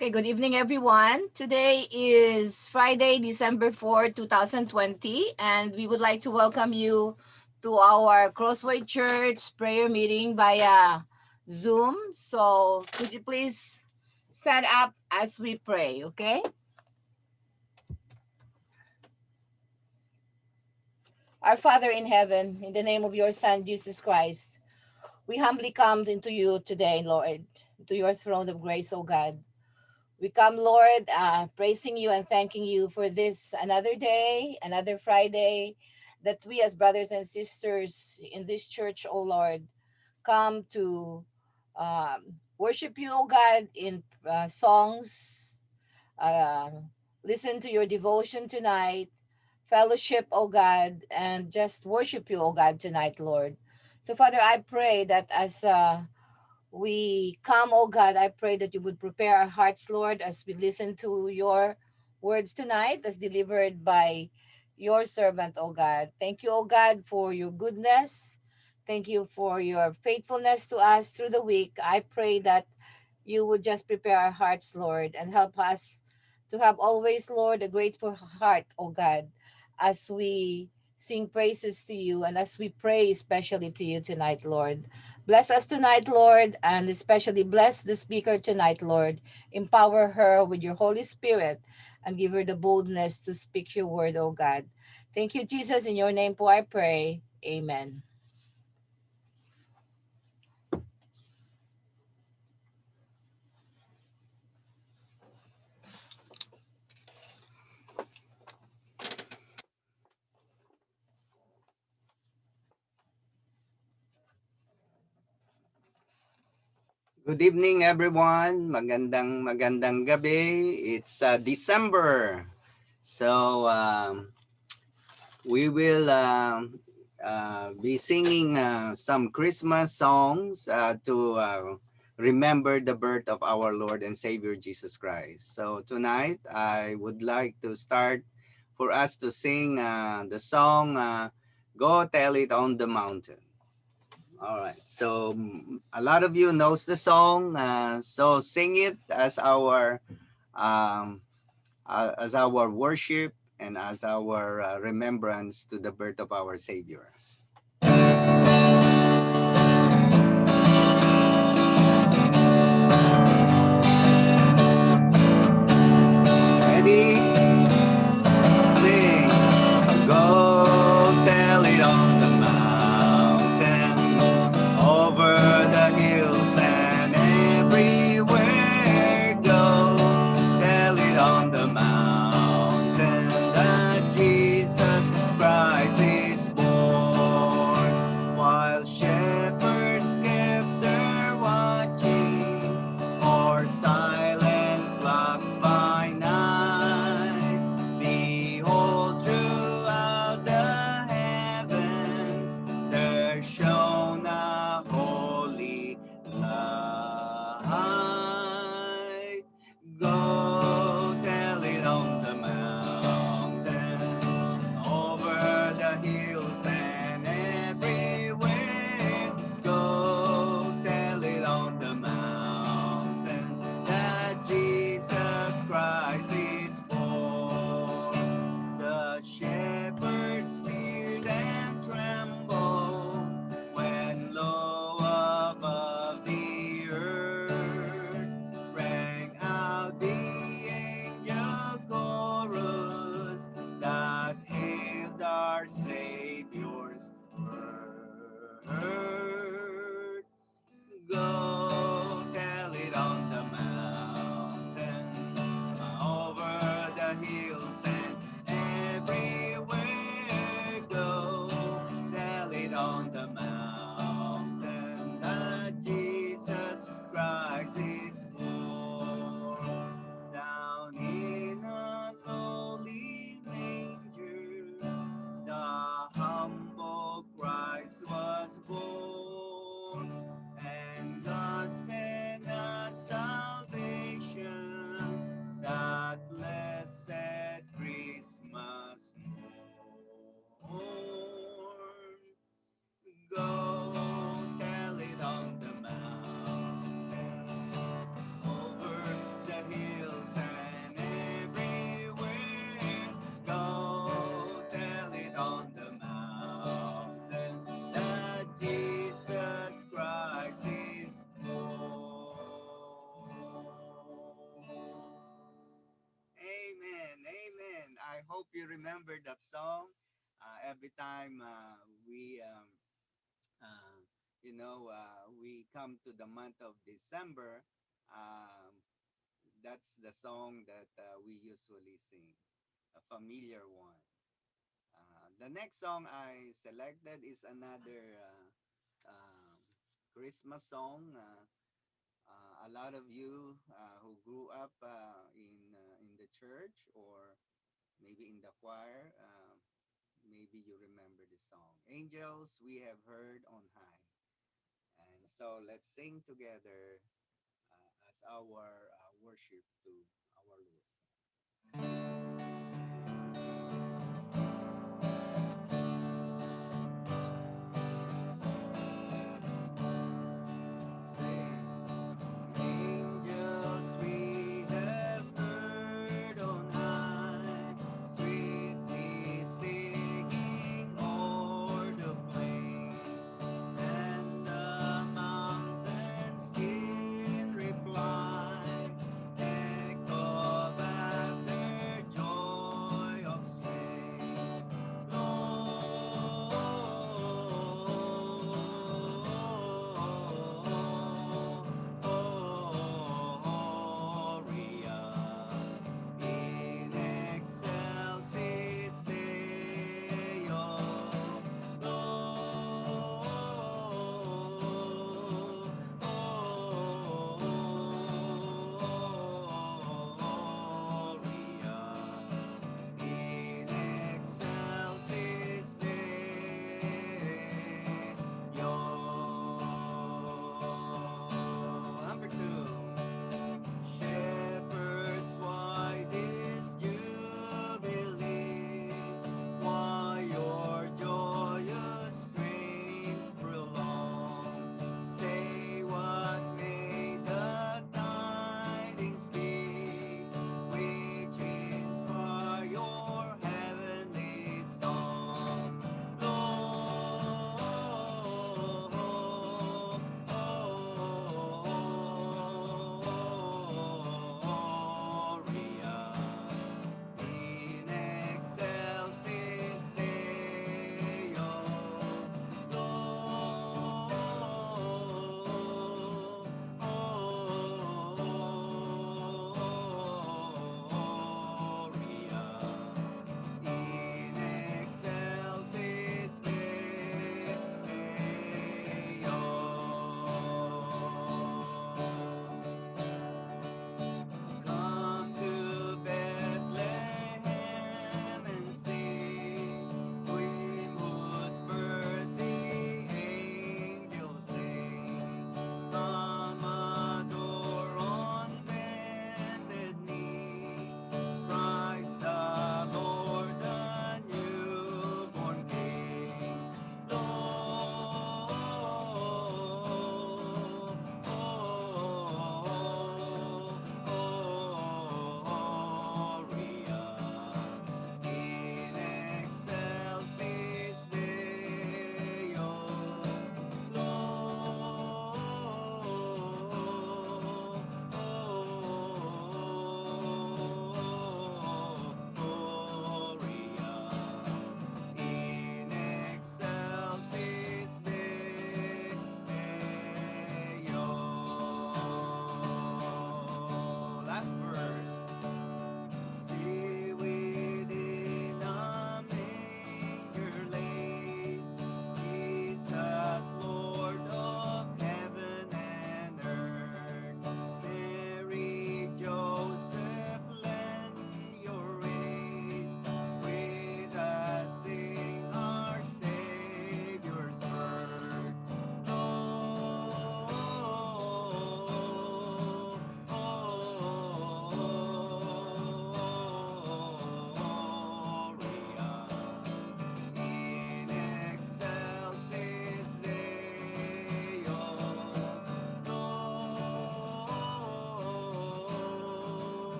Okay, good evening, everyone. Today is Friday, December 4, 2020, and we would like to welcome you to our Crossway Church prayer meeting via Zoom. So, could you please stand up as we pray, okay? Our Father in heaven, in the name of your Son, Jesus Christ, we humbly come into you today, Lord, to your throne of grace, O God. We come, Lord, praising you and thanking you for this another day, another Friday, that we as brothers and sisters in this church, oh Lord, come to worship you, oh God, in songs, uh, listen to your devotion tonight, fellowship, oh God, and just worship you, oh God, tonight, Lord. So, Father, I pray that as we come, oh God, I pray that you would prepare our hearts, Lord, as we listen to your words tonight, as delivered by your servant, oh God. Thank you, oh God, for your goodness. Thank you for your faithfulness to us through the week. I pray that you would just prepare our hearts, Lord, and help us to have always, Lord, a grateful heart, oh God, as we sing praises to you and as we pray especially to you tonight, Lord. Bless us tonight, Lord, and especially bless the speaker tonight, Lord. Empower her with your Holy Spirit and give her the boldness to speak your word, oh God. Thank you, Jesus. In your name, I pray. Amen. Good evening everyone. Magandang gabi. It's December. So we will be singing some Christmas songs to remember the birth of our Lord and Savior Jesus Christ. So tonight I would like to start for us to sing the song Go Tell It on the Mountain. All right. So a lot of you knows the song. So sing it um, as our worship and as our remembrance to the birth of our Savior. Ready? Sing. Go tell it on the mountain, over the hills and everywhere. Go tell it on the mountain that Jesus Christ is born. remember that song? Every time uh, we come to the month of December, um, that's the song that we usually sing, a familiar one. The next song I selected is another Christmas song. A lot of you who grew up in the church or maybe in the choir, maybe you remember the song. Angels we have heard on high. And so let's sing together as our worship to our Lord. Angels we have heard on high, sweetly singing o'er the plains, and the mountains in reply echo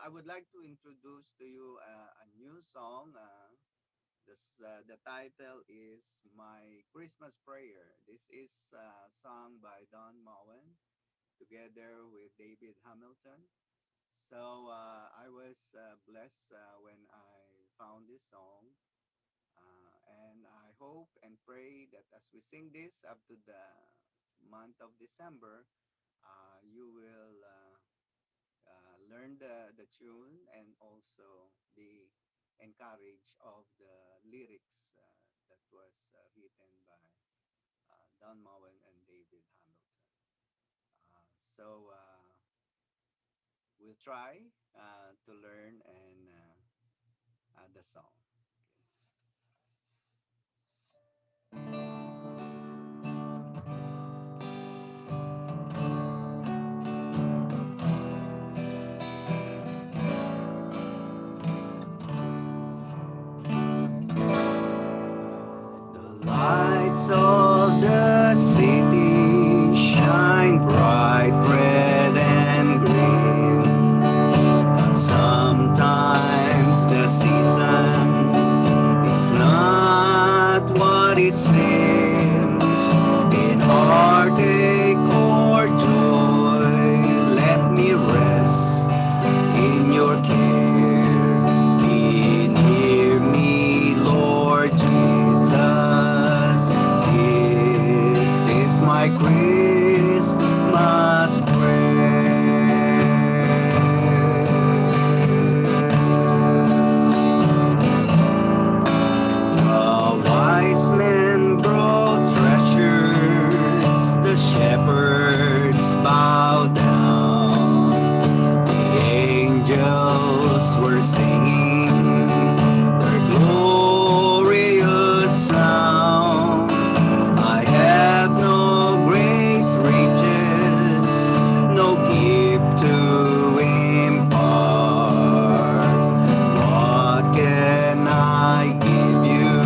I would like to introduce to you a new song. The title is My Christmas Prayer. This is sung by Don Moen together with David Hamilton. So I was blessed when I found this song. And I hope and pray that as we sing this up to the month of December, you will learn the tune and also be encouraged of the lyrics that was written by Don Moen and David Hamilton. So we'll try to learn and the song. The lights of the city shine bright red and green. But sometimes the season is not what it seems. In heartache or joy, let me rest in your care. Be near me, Lord Jesus. This is my Christmas prayer. The wise men brought treasures, the shepherds bowed down. The angels were singing their glorious sound. I have no great riches, no gift to impart. What can I give you,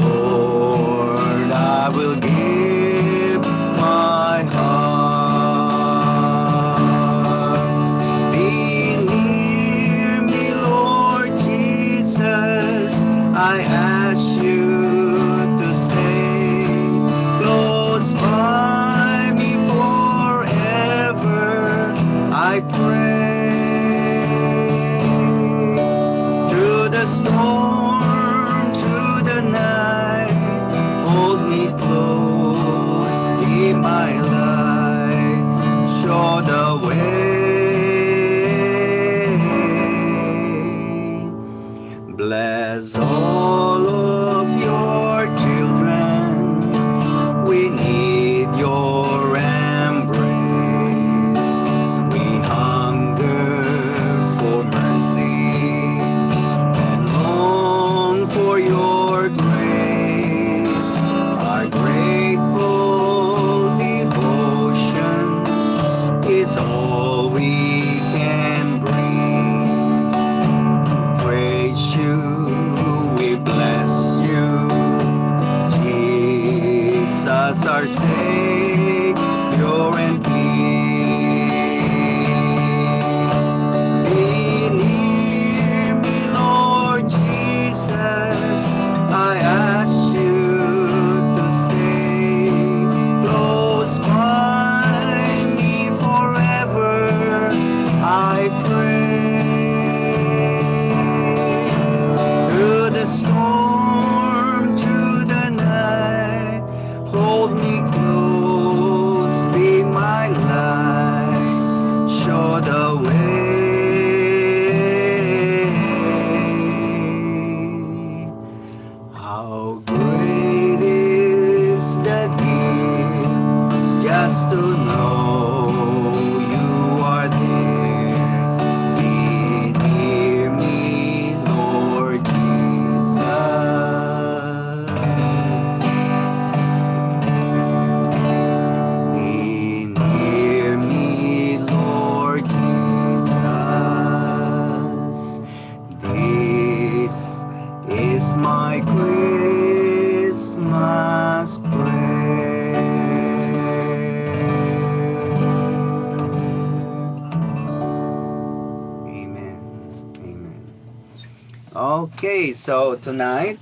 Lord? I will give my heart. Be near me, Okay, so tonight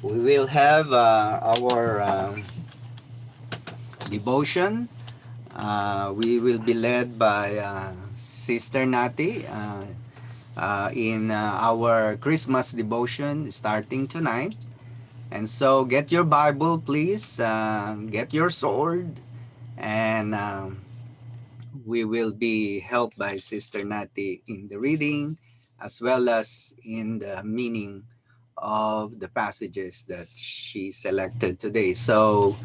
we will have our devotion. We will be led by Sister Nati in our Christmas devotion starting tonight. And so get your Bible, please. Get your sword, and we will be helped by Sister Nati in the reading as well as in the meaning of the passages that she selected today. So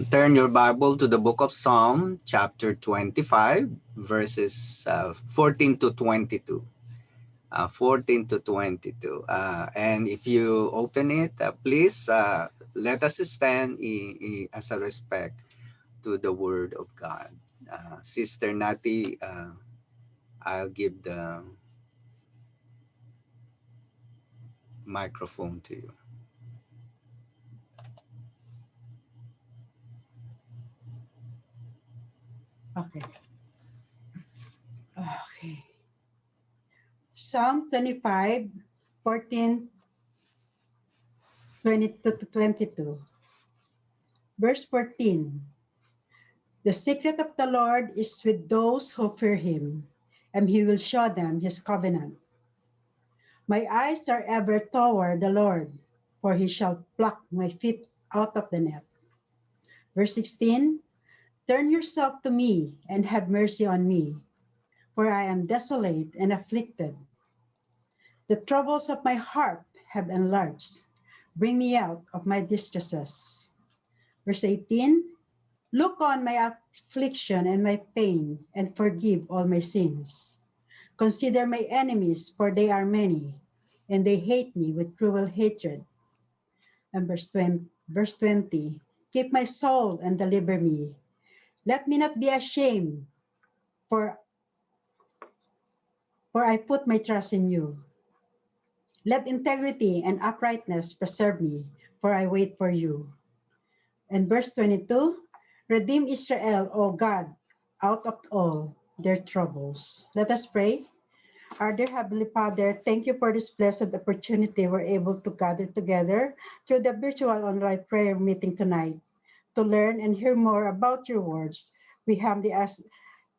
turn your Bible to the book of Psalm, chapter 25, verses 14 to 22. 14 to 22. And if you open it, please let us stand as a respect to the word of God. Sister Nati, I'll give the microphone to you. Okay. Okay. Psalm 25, 14, 22 to 22. Verse 14. The secret of the Lord is with those who fear him, and he will show them his covenant. My eyes are ever toward the Lord, for he shall pluck my feet out of the net. Verse 16. Turn yourself to me and have mercy on me, for I am desolate and afflicted. The troubles of my heart have enlarged. Bring me out of my distresses. Verse 18. Look on my affliction and my pain, and forgive all my sins. Consider my enemies, for they are many, and they hate me with cruel hatred. And verse 20. Keep my soul and deliver me. Let me not be ashamed, for I put my trust in you. Let integrity and uprightness preserve me, for I wait for you. And verse 22, redeem Israel, O God, out of all their troubles. Let us pray. Our dear Heavenly Father, thank you for this blessed opportunity we're able to gather together through the virtual online prayer meeting tonight to learn and hear more about your words. We humbly ask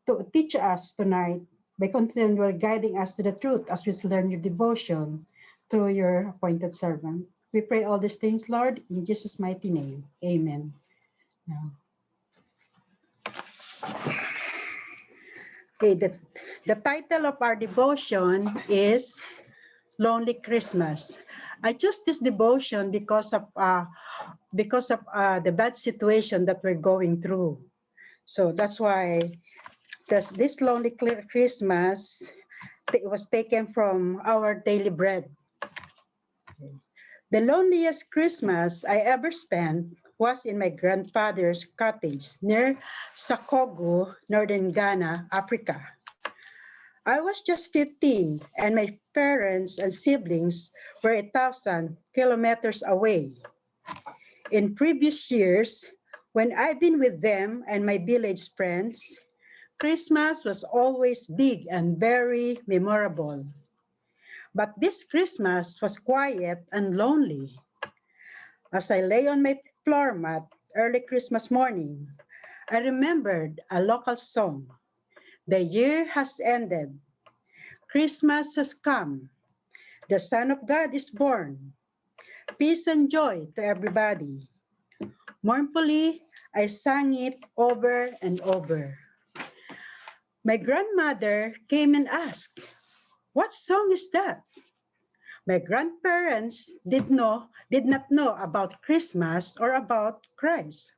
to teach us tonight by continually guiding us to the truth as we learn your devotion through your appointed servant. We pray all these things, Lord, in Jesus' mighty name. Amen. Now, okay, the title of our devotion is Lonely Christmas. I chose this devotion because of the bad situation that we're going through. So that's why this Lonely Christmas was taken from our daily bread. The loneliest Christmas I ever spent was in my grandfather's cottage near Sakogu, northern Ghana, Africa. I was just 15 and my parents and siblings were 1,000 kilometers away. In previous years, when I've been with them and my village friends, Christmas was always big and very memorable. But this Christmas was quiet and lonely. As I lay on my floor mat early Christmas morning, I remembered a local song. The year has ended. Christmas has come. The Son of God is born. Peace and joy to everybody. Mournfully, I sang it over and over. My grandmother came and asked, "What song is that?" My grandparents did not know about Christmas or about Christ.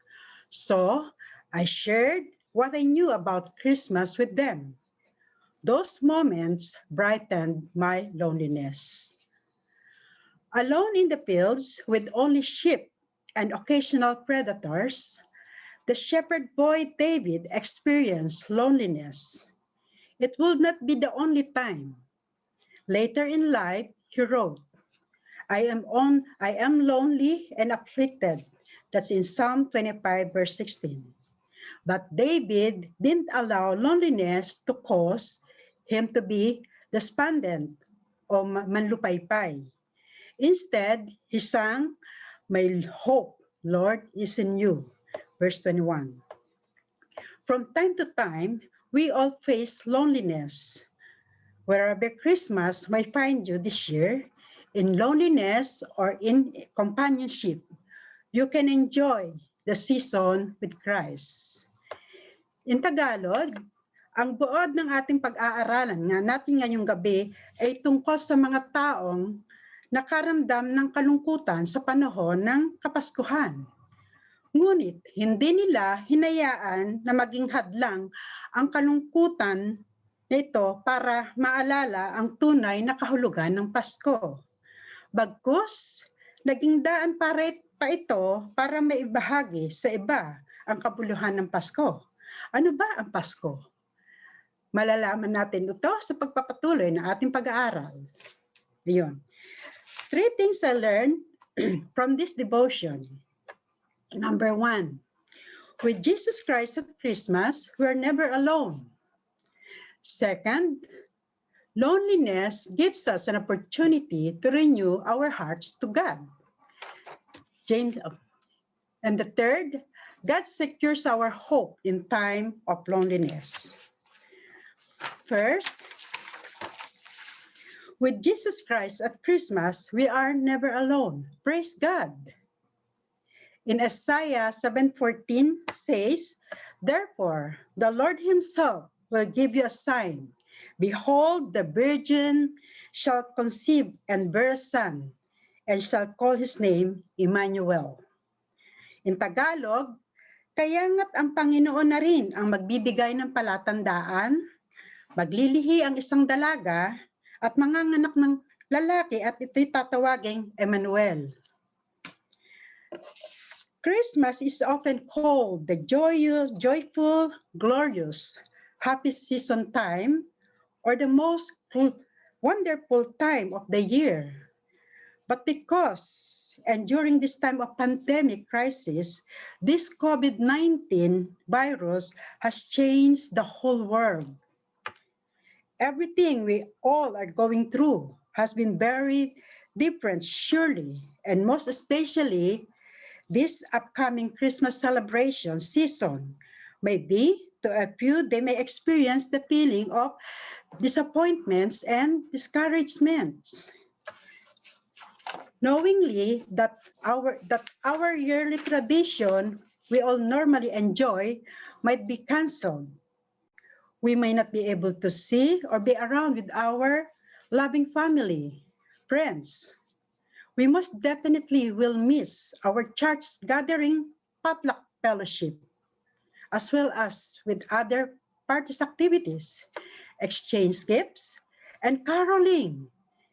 So I shared what I knew about Christmas with them. Those moments brightened my loneliness. Alone in the fields with only sheep and occasional predators, the shepherd boy David experienced loneliness. It would not be the only time. Later in life, he wrote, I am lonely and afflicted. That's in Psalm 25, verse 16. But David didn't allow loneliness to cause him to be despondent o manlupaypay. Instead, he sang, "My hope, Lord, is in you." Verse 21. From time to time, we all face loneliness. Wherever Christmas might find you this year, in loneliness or in companionship, you can enjoy the season with Christ. In Tagalog, ang buod ng ating pag-aaralan nga natin ngayong gabi ay tungkol sa mga taong nakaramdam ng kalungkutan sa panahon ng Kapaskuhan. Ngunit hindi nila hinayaan na maging hadlang ang kalungkutan nito para maalala ang tunay na kahulugan ng Pasko. Bagkus, naging daan pa ito para maibahagi sa iba ang kabuluhan ng Pasko. Ano ba ang Pasko? Malalaman natin ito sa pagpapatuloy ng ating pag-aaral. Ayun. 3 things I learned from this devotion. Number 1, with Jesus Christ at Christmas, we are never alone. Second, loneliness gives us an opportunity to renew our hearts to God. And the third, God secures our hope in time of loneliness. First, with Jesus Christ at Christmas, we are never alone. Praise God. In Isaiah 7:14 says, "Therefore, the Lord himself will give you a sign. Behold, the virgin shall conceive and bear a son, and shall call his name Emmanuel." In Tagalog, kaya nga't ang Panginoon na rin ang magbibigay ng palatandaan, maglilihi ang isang dalaga, at manganganak ng lalaki at ito'y tatawaging Emmanuel. Christmas is often called the joyful, glorious, happy season time, or the most wonderful time of the year. But because, and during this time of pandemic crisis, this COVID-19 virus has changed the whole world. Everything we all are going through has been very different, surely, and most especially this upcoming Christmas celebration season. Maybe to a few, they may experience the feeling of disappointments and discouragements. Knowingly that our yearly tradition we all normally enjoy might be canceled. We may not be able to see or be around with our loving family, friends. We most definitely will miss our church gathering, potluck fellowship, as well as with other parties activities, exchange gifts, and caroling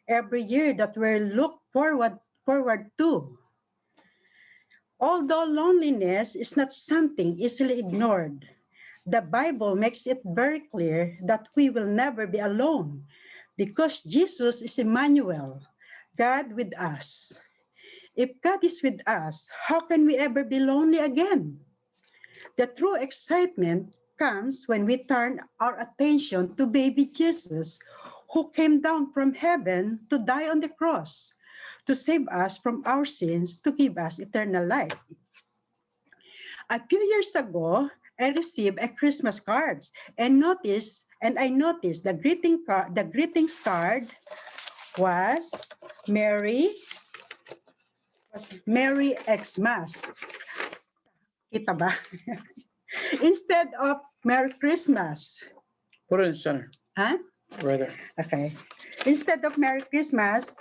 every year that we look forward to. Although loneliness is not something easily ignored, the Bible makes it very clear that we will never be alone because Jesus is Emmanuel, God with us. If God is with us, how can we ever be lonely again? The true excitement comes when we turn our attention to baby Jesus, who came down from heaven to die on the cross, to save us from our sins, to give us eternal life. A few years ago, I received a Christmas card and I noticed the greetings card was Merry Xmas. Kita ba? Instead of Merry Christmas. Put it in the center, Huh? right there. Okay. Instead of Merry Christmas,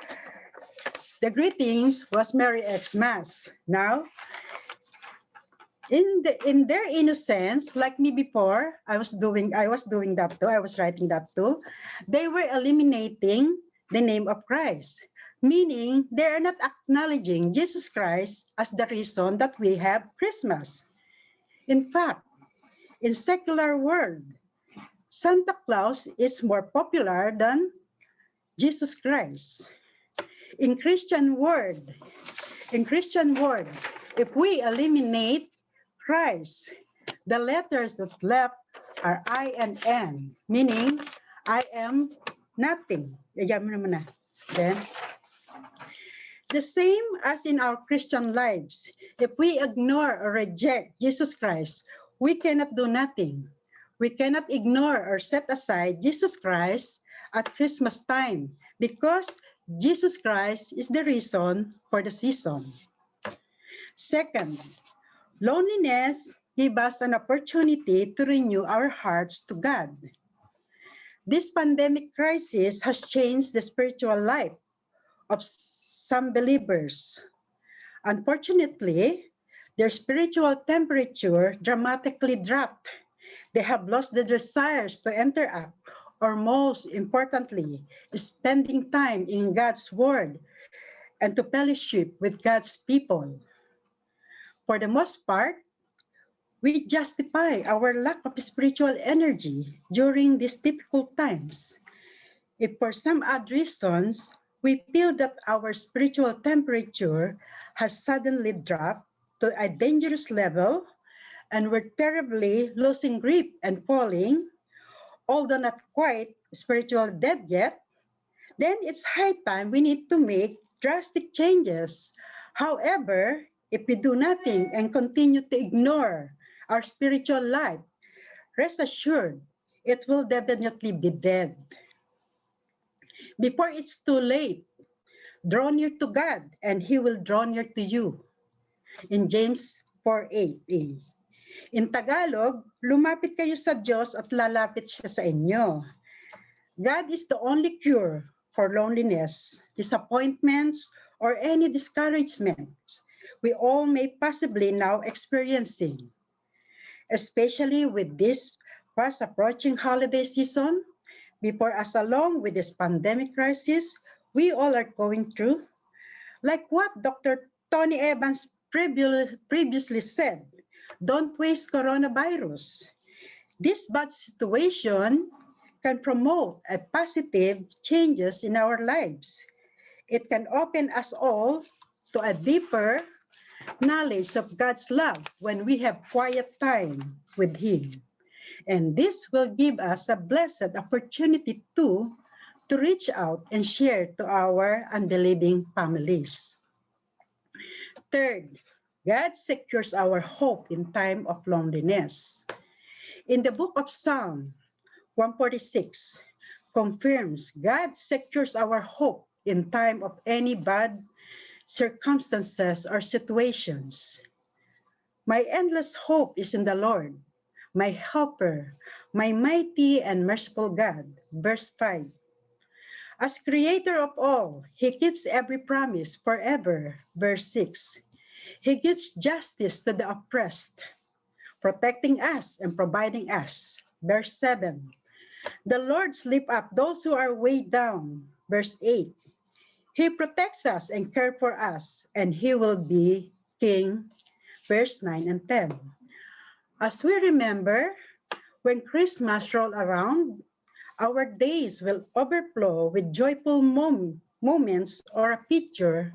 the greetings was Merry Xmas. Now, in their innocence, like me before, I was doing that too. I was writing that too. They were eliminating the name of Christ, meaning they are not acknowledging Jesus Christ as the reason that we have Christmas. In fact, in secular world, Santa Claus is more popular than Jesus Christ. In Christian world, if we eliminate Christ, the letters that left are I and N, meaning I am nothing. Ayan mo naman na. Then, the same as in our Christian lives, if we ignore or reject Jesus Christ, we cannot do nothing. We cannot ignore or set aside Jesus Christ at Christmas time because Jesus Christ is the reason for the season. Second, loneliness gives us an opportunity to renew our hearts to God. This pandemic crisis has changed the spiritual life of some believers. Unfortunately, their spiritual temperature dramatically dropped. They have lost the desires to interact, or most importantly, spending time in God's Word and to fellowship with God's people. For the most part, we justify our lack of spiritual energy during these difficult times. If for some odd reasons we feel that our spiritual temperature has suddenly dropped to a dangerous level and we're terribly losing grip and falling, although not quite spiritual dead yet, then it's high time we need to make drastic changes. However, if we do nothing and continue to ignore our spiritual life, rest assured it will definitely be dead. Before it's too late, draw near to God and He will draw near to you. In James 4:8. In Tagalog, lumapit kayo sa Diyos at lalapit siya sa inyo. God is the only cure for loneliness, disappointments, or any discouragement we all may possibly now experiencing. Especially with this fast approaching holiday season, before us along with this pandemic crisis we all are going through, like what Dr. Tony Evans previously said, don't waste coronavirus. This bad situation can promote a positive changes in our lives. It can open us all to a deeper knowledge of God's love when we have quiet time with Him. And this will give us a blessed opportunity to reach out and share to our unbelieving families. Third, God secures our hope in time of loneliness. In the book of Psalm 146, confirms God secures our hope in time of any bad circumstances or situations. My endless hope is in the Lord, my helper, my mighty and merciful God. Verse 5. As creator of all, He keeps every promise forever. Verse 6. He gives justice to the oppressed, protecting us and providing us. Verse 7. The Lord lift up those who are weighed down. Verse 8. He protects us and cares for us, and He will be King. Verse 9 and 10. As we remember, when Christmas rolls around, our days will overflow with joyful moments, or a picture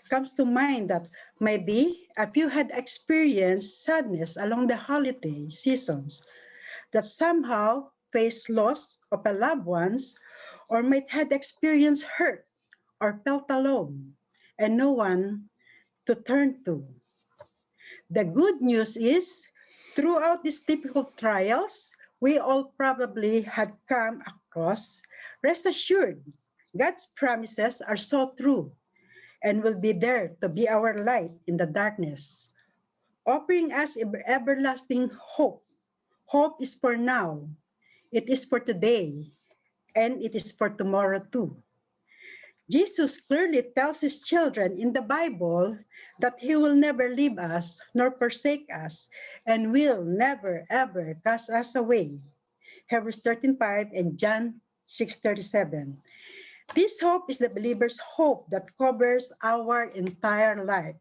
comes to mind that maybe if you had experienced sadness along the holiday seasons, that somehow faced loss of a loved ones, or might had experienced hurt or felt alone and no one to turn to. The good news is, throughout these difficult trials we all probably had come across, rest assured, God's promises are so true and will be there to be our light in the darkness, offering us everlasting hope. Hope is for now, it is for today, and it is for tomorrow too. Jesus clearly tells His children in the Bible that He will never leave us nor forsake us and will never ever cast us away. Hebrews 13:5 and John 6:37. This hope is the believer's hope that covers our entire life.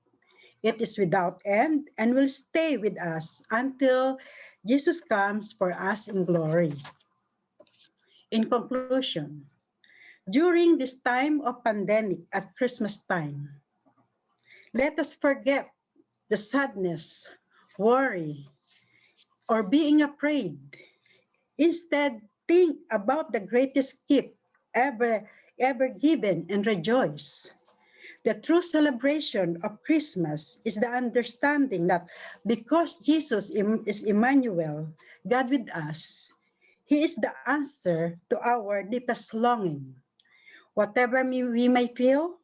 It is without end and will stay with us until Jesus comes for us in glory. In conclusion, during this time of pandemic at Christmas time, let us forget the sadness, worry, or being afraid. Instead, think about the greatest gift ever ever given and rejoice. The true celebration of Christmas is the understanding that because Jesus is Emmanuel, God with us, He is the answer to our deepest longing. Whatever we may feel,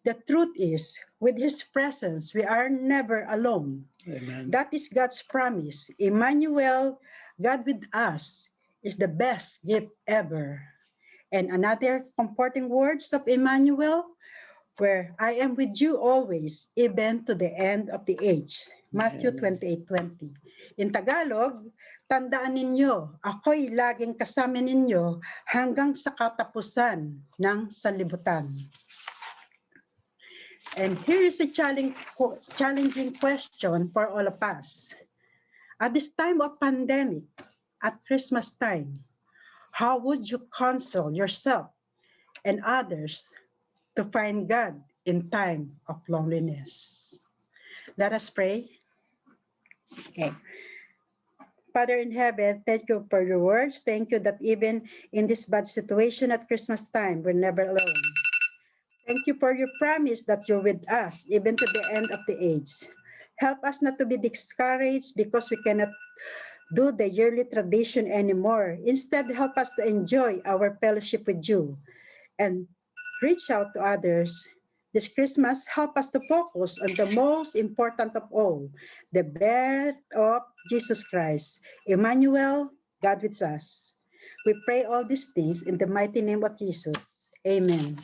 the truth is, with His presence, we are never alone. Amen. That is God's promise. Emmanuel, God with us, is the best gift ever. And another comforting words of Emmanuel, where I am with you always, even to the end of the age. Matthew Amen. 28:20. In Tagalog, tandaan ninyo, ako'y laging kasama ninyo hanggang sa katapusan ng sanlibutan. And here is a challenging question for all of us. At this time of pandemic, at Christmas time, how would you console yourself and others to find God in time of loneliness? Let us pray. Okay. Father in heaven, thank you for your words. Thank you that even in this bad situation at Christmas time, we're never alone. Thank you for your promise that you're with us, even to the end of the age. Help us not to be discouraged because we cannot do the yearly tradition anymore. Instead, help us to enjoy our fellowship with you and reach out to others. This Christmas, help us to focus on the most important of all, the birth of Jesus Christ. Emmanuel, God with us. We pray all these things in the mighty name of Jesus. Amen.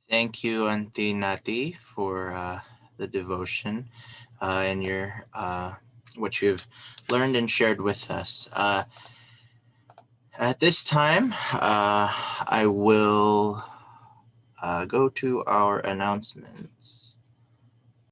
Thank you, Auntie Nati, for the devotion and your what you've learned and shared with us. At this time, I will go to our announcements.